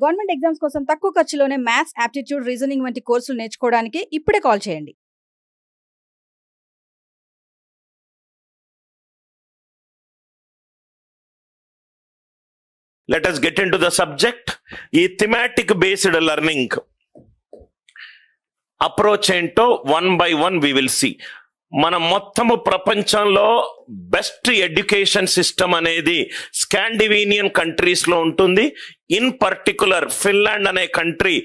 Government exams కోసం తక్కువ ఖర్చులోనే maths, aptitude, reasoning వంటి కోర్సులు నేర్చుకోవడానికి ఇప్పుడే కాల్ చేయండి. Let us get into the subject. ఈ thematic based learning approach ఏంటో one by one we will see. మన మొత్తము ప్రపంచంలో బెస్ట్ ఎడ్యుకేషన్ సిస్టమ్ అనేది స్కాండినేవియన్ కంట్రీస్ లో ఉంటుంది. ఇన్ పర్టికులర్ ఫిన్లాండ్ అనే కంట్రీ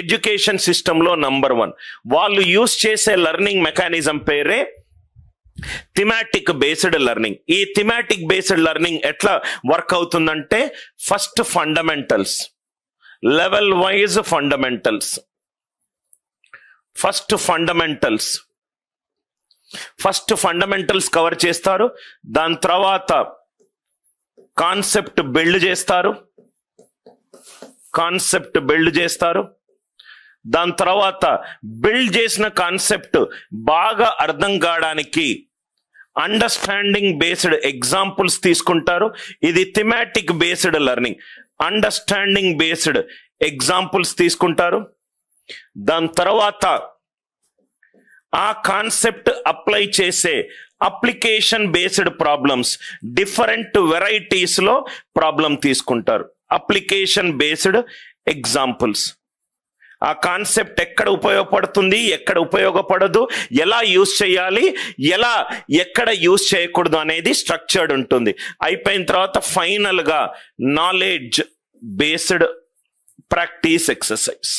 ఎడ్యుకేషన్ సిస్టమ్ లో నంబర్ 1. వాళ్ళు యూజ్ చేసే లెర్నింగ్ మెకానిజం పేరే థిమాటిక్ బేస్డ్ లెర్నింగ్. ఈ థిమాటిక్ బేస్డ్ లెర్నింగ్ ఎట్లా వర్క్ అవుతుందంటే, first fundamentals, level wise fundamentals, first fundamentals cover చేస్తారు. దాని తర్వాత కాన్సెప్ట్ బిల్డ్ చేస్తారు. దాని తర్వాత బిల్డ్ చేసిన కాన్సెప్ట్ బాగా అర్థం కావడానికి అండర్స్టాండింగ్ బేస్డ్ ఎగ్జాంపుల్స్ తీసుకుంటారు. ఇది thematic based learning. Understanding based examples తీసుకుంటారు. దాని తర్వాత ఆ కాన్సెప్ట్ అప్లై చేసే application based problems, different varieties లో ప్రాబ్లం తీసుకుంటారు. అప్లికేషన్ బేస్డ్ ఎగ్జాంపుల్స్, ఆ కాన్సెప్ట్ ఎక్కడ ఉపయోగపడుతుంది, ఎక్కడ ఉపయోగపడదు, ఎలా యూజ్ చేయాలి, ఎక్కడ యూజ్ చేయకూడదు అనేది స్ట్రక్చర్డ్ ఉంటుంది. అయిపోయిన తర్వాత ఫైనల్ గా నాలెడ్జ్ బేస్డ్ ప్రాక్టీస్ ఎక్సర్సైజ్.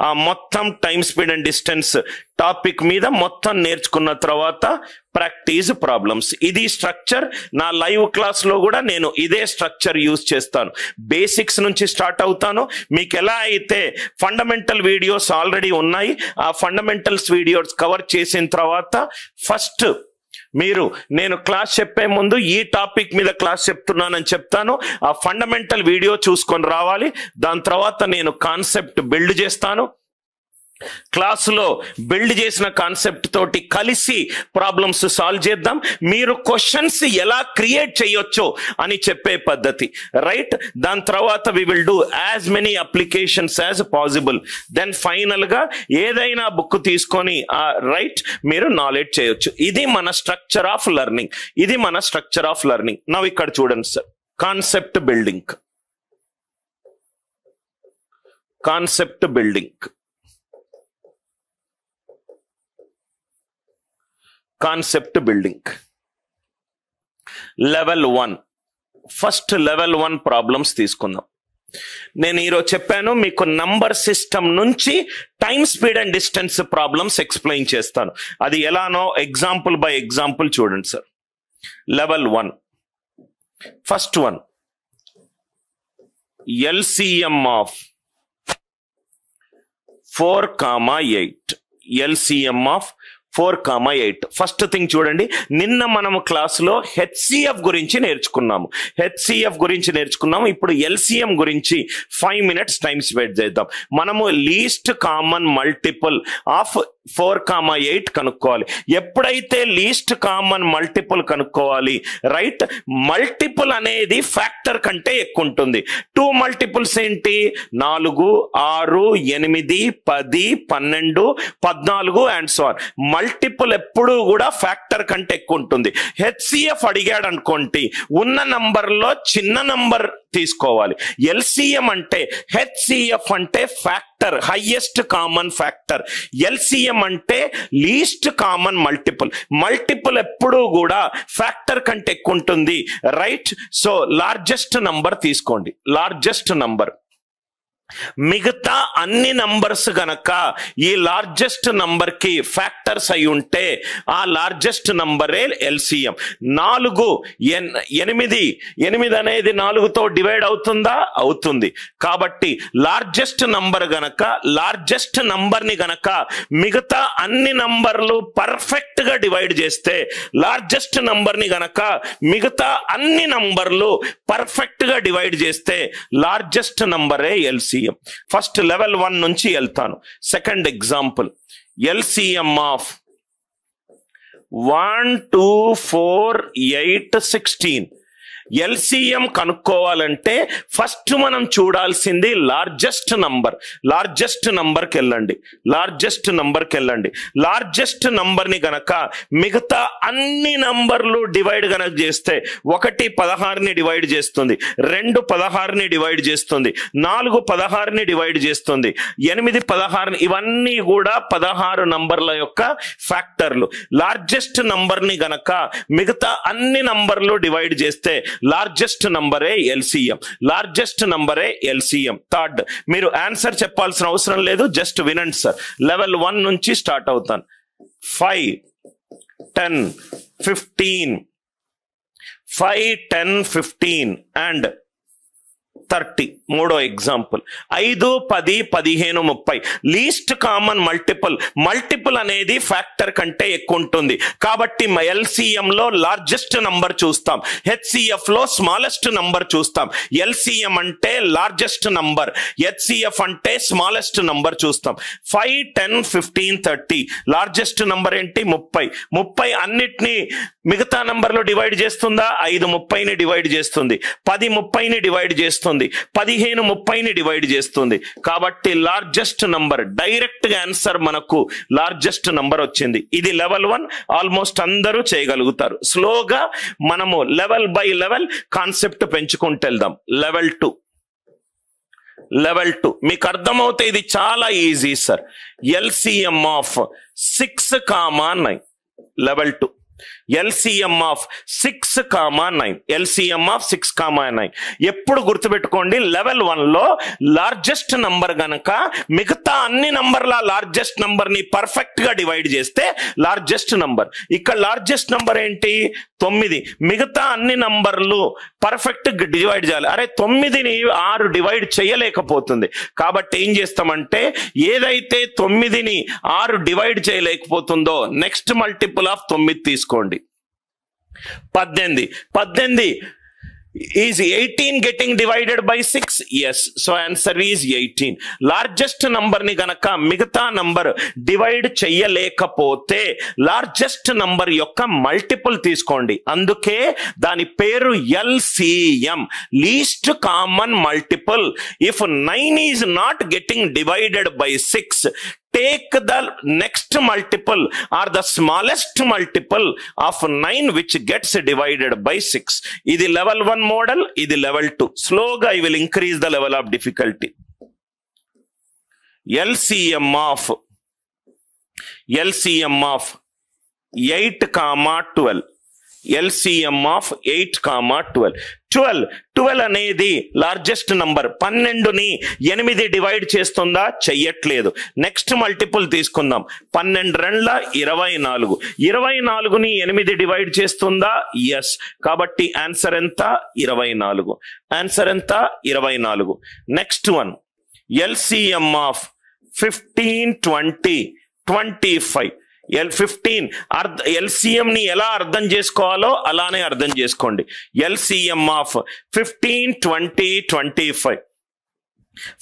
ఆ మొత్తం time, speed and distance topic మీద మొత్తం నేర్చుకున్న తర్వాత ప్రాక్టీస్ ప్రాబ్లమ్స్. ఇది స్ట్రక్చర్. నా లైవ్ క్లాస్ లో కూడా నేను ఇదే స్ట్రక్చర్ యూజ్ చేస్తాను. బేసిక్స్ నుంచి స్టార్ట్ అవుతాను. మీకు ఎలా అయితే ఫండమెంటల్ వీడియోస్ ఆల్రెడీ ఉన్నాయి, ఆ ఫండమెంటల్స్ వీడియోస్ కవర్ చేసిన తర్వాత ఫస్ట్ నేను క్లాస్ చెప్పే ముందు ఈ టాపిక్ మీద క్లాస్ చెప్తున్నానని చెప్తాను. ఆ ఫండమెంటల్ వీడియో చూసుకొని రావాలి. దాని తర్వాత నేను కాన్సెప్ట్ బిల్డ్ చేస్తాను. క్లాసులో బిల్డ్ చేసిన కాన్సెప్ట్ తోటి కలిసి ప్రాబ్లమ్స్ సాల్వ్ చేద్దాం. మీరు క్వశ్చన్స్ ఎలా క్రియేట్ చేయొచ్చో అని చెప్పే పద్ధతి, రైట్? దాని తర్వాత we will do as many applications as possible. Then final గా ఏదైనా బుక్ తీసుకొని రైట్ మీరు నాలెడ్జ్ చేయొచ్చు. ఇది మన స్ట్రక్చర్ ఆఫ్ లెర్నింగ్. నవ్ ఇక్కడ చూడండి sir, concept building. Concept building level 1. First level 1 problems తీసుకుందాం. నేను ఈరోజు చెప్పాను మీకు నంబర్ సిస్టమ్ నుంచి time, speed and distance problems explain చేస్తాను. అది ఎలానో ఎగ్జాంపుల్ బై ఎగ్జాంపుల్ చూడండి sir. Level 1 first one, LCM of 4,8. LCM of 4,8. First thing చూడండి, నిన్న మనము క్లాసులో HCF గురించి నేర్చుకున్నాము. ఇప్పుడు LCM గురించి 5 minutes టైం స్పెండ్ చేద్దాం. మనము లీస్ట్ కామన్ మల్టిపుల్ ఆఫ్ 4,8 కనుక్కోవాలి. ఎప్పుడైతే లీస్ట్ కామన్ మల్టిపుల్ కనుక్కోవాలి, రైట్? మల్టిపుల్ అనేది ఫ్యాక్టర్ కంటే ఎక్కువ ఉంటుంది. 2 మల్టిపుల్స్ ఏంటి? 4, 6, 8, 10, 12, 14 అండ్ సో ఆన్. మల్టిపుల్ ఎప్పుడు కూడా ఫ్యాక్టర్ కంటే ఎక్కువ ఉంటుంది. HCF అడిగాడు అనుకోండి, ఉన్న నంబర్ లో చిన్న నంబర్ తీసుకోవాలి. LCM అంటే, HCF అంటే factor, highest common factor. LCM అంటే లీస్ట్ కామన్ మల్టిపుల్ ఎప్పుడు కూడా ఫ్యాక్టర్ కంటే ఎక్కువ ఉంటుంది, రైట్? సో లార్జెస్ట్ నంబర్ తీసుకోండి. మిగతా అన్ని నంబర్స్ గనక ఈ లార్జెస్ట్ నంబర్ కి ఫ్యాక్టర్స్ అయి ఉంటే ఆ లార్జెస్ట్ నంబరే LCM. 4, 8 అనేది 4తో డివైడ్ అవుతుందా? అవుతుంది. కాబట్టి లార్జెస్ట్ నంబర్ గనక, లార్జెస్ట్ నంబర్ ని గనక మిగతా అన్ని నంబర్లు పర్ఫెక్ట్ గా డివైడ్ చేస్తే, లార్జెస్ట్ నంబర్ ని గనక మిగతా అన్ని నంబర్లు పర్ఫెక్ట్ గా డివైడ్ చేస్తే లార్జెస్ట్ నంబరే LCM. ఫస్ట్ లెవెల్ 1 నుంచి వెళ్తాను. Second example, LCM of 1, 2, 4, 8, 16. LCM కనుక్కోవాలంటే ఫస్ట్ మనం చూడాల్సింది లార్జెస్ట్ నంబర్కి వెళ్ళండి. లార్జెస్ట్ నంబర్ని గనక మిగతా అన్ని నంబర్లు డివైడ్ గనక చేస్తే 1 16ని డివైడ్ చేస్తుంది, 2 16ని డివైడ్ చేస్తుంది, 4 16ని డివైడ్ చేస్తుంది, 8 16, ఇవన్నీ కూడా 16 నంబర్ల యొక్క ఫ్యాక్టర్లు. లార్జెస్ట్ నంబర్ని గనక మిగతా అన్ని నంబర్లు డివైడ్ చేస్తే లార్జెస్ట్ నంబరే ఎల్సిఎం. థర్డ్, మీరు ఆన్సర్ చెప్పాల్సిన అవసరం లేదు, జస్ట్ వినండి సార్. లెవెల్ 1 నుంచి స్టార్ట్ అవుతాను. 5 10 15 అండ్ 30. మూడో ఎగ్జాంపుల్ 5 10 15 30. లీస్ట్ కామన్ మల్టిపుల్ అనేది ఫ్యాక్టర్ కంటే ఎక్కువ ఉంటుంది కాబట్టి ఎల్సిఎం లో లార్జెస్ట్ నంబర్ చూస్తాం, హెచ్సిఎఫ్ లో స్మాలెస్ట్ నంబర్ చూస్తాం. ఎల్సిఎం అంటే లార్జెస్ట్ నంబర్, హెచ్సిఎఫ్ అంటే స్మాలెస్ట్ నంబర్ చూస్తాం. 5 10 15 30. లార్జెస్ట్ నంబర్ ఏంటి? 30. అన్నిటినీ మిగతా నంబర్లో డివైడ్ చేస్తుందా? 5 30ని డివైడ్ చేస్తుంది, 10 30ని డివైడ్ చేస్తుంది, 15 30ని డివైడ్ చేస్తుంది. కాబట్టి లార్జెస్ట్ నంబర్, డైరెక్ట్ గా ఆన్సర్ మనకు లార్జెస్ట్ నంబర్ వచ్చింది. ఇది లెవెల్ 1, ఆల్మోస్ట్ అందరూ చేయగలుగుతారు. స్లోగా మనము లెవెల్ బై లెవెల్ కాన్సెప్ట్ పెంచుకుంటూ వెళ్దాం. లెవెల్ 2 మీకు అర్థమవుతే ఇది చాలా easy sir. LCM of 6, 9. Level 2 LCM of 6, 9. ఎప్పుడు గుర్తుపెట్టుకోండి, లెవెల్ 1 లో లార్జెస్ట్ నంబర్ గనక మిగతా అన్ని నంబర్ల లార్జెస్ట్ నంబర్ ని పర్ఫెక్ట్ గా డివైడ్ చేస్తే లార్జెస్ట్ నంబర్. ఇక్కడ లార్జెస్ట్ నంబర్ ఏంటి? 9. మిగతా అన్ని నంబర్లు పర్ఫెక్ట్ డివైడ్ చేయాలి. అరే 9ని 6 డివైడ్ చేయలేకపోతుంది కాబట్టి ఏం చేస్తామంటే, ఏదైతే 9ని 6 డివైడ్ చేయలేకపోతుందో నెక్స్ట్ మల్టిపుల్ ఆఫ్ 9 తీసుకోండి. 18 is 18 getting divided by 6? Yes. So answer is 18. Largest number ni ganaka migata number divide చెయ్యలేకపోతే లార్జెస్ట్ నంబర్ యొక్క మల్టిపుల్ తీసుకోండి. అందుకే దాని పేరు LCM, least common multiple. If 9 is not getting divided by 6, take the next multiple or the smallest multiple of 9 which gets divided by 6. Idi level 1 model, idi level 2. Slowly I will increase the level of difficulty. LCM of 8, 12. LCM of 8, 12. 12 అనేది largest number. 12ని 8 divide చేస్తుందా? చెయ్యట్లేదు. Next multiple తీసుకుందాం. 12 2 24. 24ని 8 divide చేస్తుందా? Yes. కాబట్టి answer ఎంత? 24. Answer ఎంత? 24. Next one, LCM of 15 20 25. 15 LCM ని ఎలా అర్థం చేసుకోవాలో అలానే అర్థం చేసుకోండి. LCM of 15 20 25.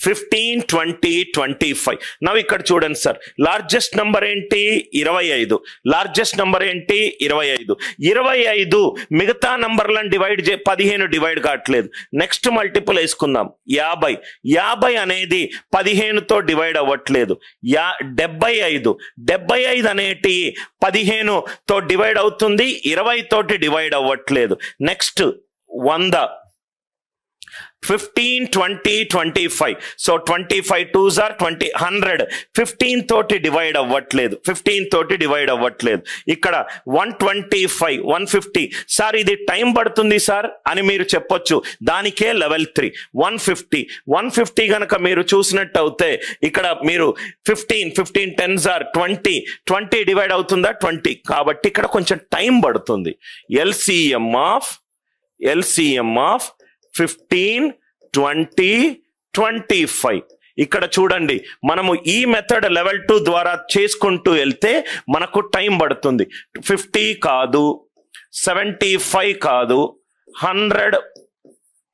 15 20 25. నవ్ ఇక్కడ చూడండి సార్, లార్జెస్ట్ నంబర్ ఏంటి? 25. లార్జెస్ట్ నంబర్ ఏంటి? 25. 25 మిగతా నంబర్లను డివైడ్ 15 డివైడ్ కావట్లేదు. నెక్స్ట్ మల్టిపుల్ వేసుకుందాం. 50. 50 అనేది 15తో డివైడ్ అవ్వట్లేదు. 75 అనేటి 15తో డివైడ్ అవుతుంది, 20 తోటి డివైడ్ అవ్వట్లేదు. నెక్స్ట్ 100. 15 20 25. So 25 2s are 20. 100 15 తోటి డివైడ్ అవ్వట్లేదు, 15 తోటి డివైడ్ అవ్వట్లేదు. ఇక్కడ 125 150. సార్ ఇది టైం పడుతుంది సార్ అని మీరు చెప్పొచ్చు, దానికే లెవెల్ 3. 150 గనక మీరు చూసినట్టు అవుతే ఇక్కడ మీరు 15 10s are 20 డివైడ్ అవుతుందా? 20. కాబట్టి ఇక్కడ కొంచెం టైం పడుతుంది. LCM of 15 20 25. ఇక్కడ చూడండి, మనము ఈ మెథడ్ లెవెల్ 2 ద్వారా చేసుకుంటూ వెళ్తే మనకు టైం పడుతుంది. 50 కాదు, 75 కాదు, 100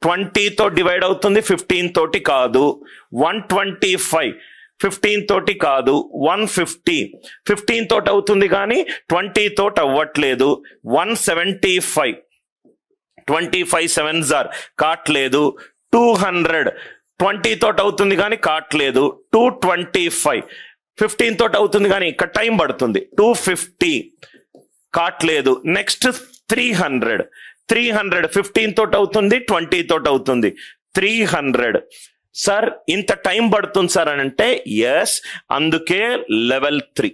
20తో డివైడ్ అవుతుంది, 15 తోటి కాదు. 125 15 తోటి కాదు. 150 15 తోటి అవుతుంది కానీ 20 తోటి అవ్వట్లేదు. 175 25 7s ఆర్ కాట్లేదు. 200 20 తోటి అవుతుంది కానీ కాట్లేదు. 225 15 తోటి అవుతుంది కానీ ఇక్కడ టైం పడుతుంది. 250 కాట్లేదు. నెక్స్ట్ 300 15 తోటి అవుతుంది, 20 తోటి అవుతుంది. 300 సార్ ఇంత టైం పడుతుంది సార్ అని అంటే ఎస్, అందుకే లెవెల్ 3.